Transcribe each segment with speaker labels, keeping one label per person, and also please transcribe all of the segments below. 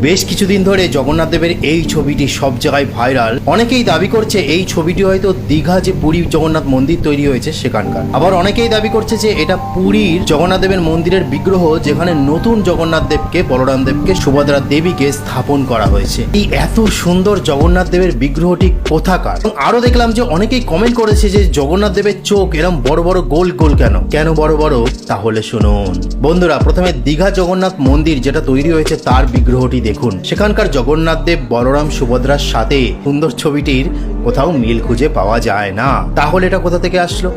Speaker 1: বেশ কিছুদিন ধরে জগন্নাথ দেবের এই ছবিটি সব জায়গায় ভাইরাল। অনেকেই দাবি করছে এই ছবিটি হয়তো দীঘা যে পুরী জগন্নাথ মন্দির তৈরি হয়েছে সেখানকার। আবার অনেকেই দাবি করছে যে এটা পুরীর জগন্নাথ দেবের মন্দিরের বিগ্রহ, যেখানে নতুন জগন্নাথ দেবকে, বলরাম দেবকে, সুভদ্রা দেবীকে স্থাপন করা হয়েছে। এই এত সুন্দর জগন্নাথ দেবের বিগ্রহটি কোথাকার? আরো দেখলাম যে অনেকেই কমেন্ট করেছে যে জগন্নাথ দেবের চোখ এরম বড় বড় গোল গোল কেন বড় বড়? তাহলে শুনুন বন্ধুরা, প্রথমে দীঘা জগন্নাথ মন্দির যেটা তৈরি হয়েছে তার বিগ্রহটি দেখুন। সেখানকার জগন্নাথ দেব, বলরাম, সুভদ্রার সাথে সুন্দর ছবিটির কোথাও মিল খুঁজে পাওয়া যায় না। তাহলে এটা কোথা থেকে আসলো?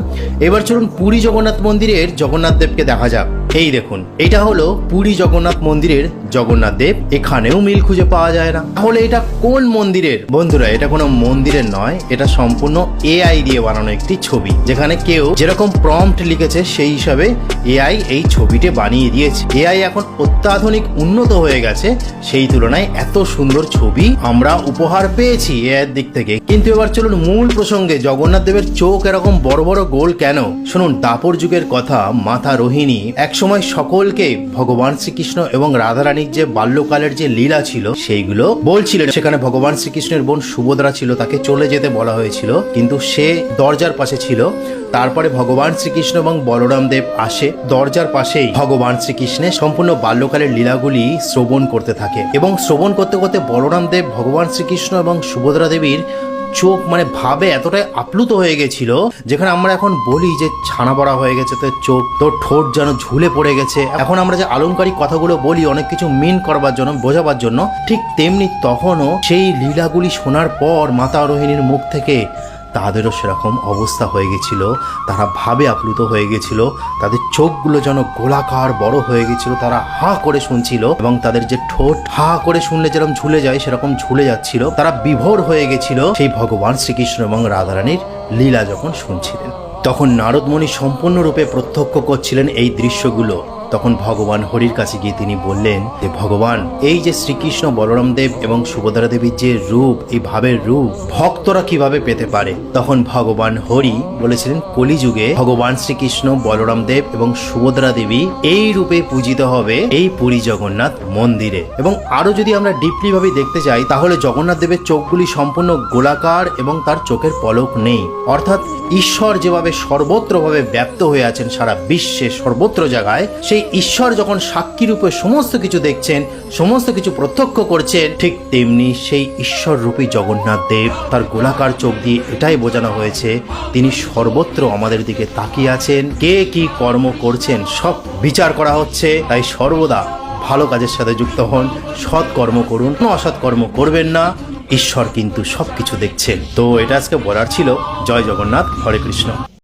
Speaker 1: এবার চলুন পুরী জগন্নাথ মন্দিরের জগন্নাথ দেবকে দেখা যাক। এই দেখুন, এটা হলো পুরী জগন্নাথ মন্দিরের জগন্নাথ দেব। এখানেও মিল খুঁজে পাওয়া যায় না। তাহলে এটা কোন মন্দিরের? বন্ধুরা, এটা কোনো মন্দিরের নয়, এটা সম্পূর্ণ এআই দিয়ে বানানো একটি ছবি, যেখানে কেউ যেরকম প্রম্পট লিখেছে সেই হিসাবে এআই এই ছবিটি বানিয়ে দিয়েছে। এআই এখন অত্যাধুনিক উন্নত হয়ে গেছে, সেই তুলনায় এত সুন্দর ছবি আমরা উপহার পেয়েছি এআইয়ের দিক থেকে। কিন্তু এবার চলুন মূল প্রসঙ্গে। জগন্নাথ দেবের চোখ এরকম বড় বড় গোল কেন? শুনুন, দাপর যুগের কথা। মাতা রোহিণী একসময় সকলকে ভগবান শ্রীকৃষ্ণ এবং রাধারানীর যে বাল্যকালের যে লীলা ছিল সেইগুলো বলছিলেন। সেখানে ভগবান শ্রীকৃষ্ণের বোন সুভদ্রা ছিল, তাকে চলে যেতে বলা হয়েছিল, কিন্তু সে দরজার পাশে ছিল। তারপরে ভগবান শ্রীকৃষ্ণ এবং বলরাম দেব আসে, দরজার পাশেই ভগবান শ্রীকৃষ্ণের সম্পূর্ণ বাল্যকালের লীলাগুলি শ্রবণ করতে থাকে। এবং শ্রবণ করতে করতে বলরাম দেব, ভগবান শ্রীকৃষ্ণ এবং সুভদ্রা দেবীর চোখ ভাবে এতটাই আপ্লুত হয়ে গেছিল, যেখানে আমরা এখন বলি যে ছানা পড়া হয়ে গেছে তোর চোখ, তোর ঠোঁট যেন ঝুলে পড়ে গেছে। এখন আমরা যে আলংকারিক কথাগুলো বলি অনেক কিছু মিন করবার জন্য, বোঝাবার জন্য, ঠিক তেমনি তখনও সেই লীলাগুলি শোনার পর মাতা রোহিণীর মুখ থেকে তাদেরও সেরকম অবস্থা হয়ে গেছিল। তারা ভাবে আপ্লুত হয়ে গেছিল, তাদের চোখগুলো যেন গোলাকার বড় হয়ে গেছিল। তারা হা করে শুনছিল এবং তাদের যে ঠোঁট হা করে শুনলে যেরকম ঝুলে যায় সেরকম ঝুলে যাচ্ছিল। তারা বিভোর হয়ে গেছিল সেই ভগবান শ্রীকৃষ্ণ এবং রাধারানীর লীলা যখন শুনছিলেন। তখন নারদমণি সম্পূর্ণরূপে প্রত্যক্ষ করছিলেন এই দৃশ্যগুলো। তখন ভগবান হরির কাছে গিয়ে তিনি বললেন যে ভগবান, এই যে শ্রীকৃষ্ণ, বলরাম দেব এবং সুভদ্রা দেবীর যে রূপ, এই ভাবের রূপ ভক্তরা কিভাবে পেতে পারে? তখন ভগবান হরি বলেছিলেন, কলিযুগে ভগবান শ্রীকৃষ্ণ, বলরাম দেব এবং সুভদ্রা দেবী এই রূপে পূজিত হবে এই পুরী জগন্নাথ মন্দিরে। এবং আরো যদি আমরা ডিপলি ভাবে দেখতে চাই, তাহলে জগন্নাথ দেবের চোখগুলি সম্পূর্ণ গোলাকার এবং তার চোখের পলক নেই। অর্থাৎ ঈশ্বর যেভাবে সর্বত্রভাবে ব্যাপ্ত হয়ে আছেন সারা বিশ্বে, সর্বত্র জায়গায়, সেই ঈশ্বর যখন সাক্ষী রূপে সমস্ত কিছু দেখছেন, সমস্ত কিছু প্রত্যক্ষ করছেন, ঠিক তেমনি সেই ঈশ্বর রূপী জগন্নাথ দেব, তার গোলাকার চোখ দিয়ে এটাই বোঝানো হয়েছে তিনি সর্বত্র আমাদের দিকে তাকিয়ে আছেন। কে কি কর্ম করছেন সব বিচার করা হচ্ছে। তাই সর্বদা ভালো কাজের সাথে যুক্ত হন, সৎ কর্ম করুন, কোনো অসৎ কর্ম করবেন না। ঈশ্বর কিন্তু সবকিছু দেখছেন। তো এটা আজকে বলার ছিল। জয় জগন্নাথ, হরে কৃষ্ণ।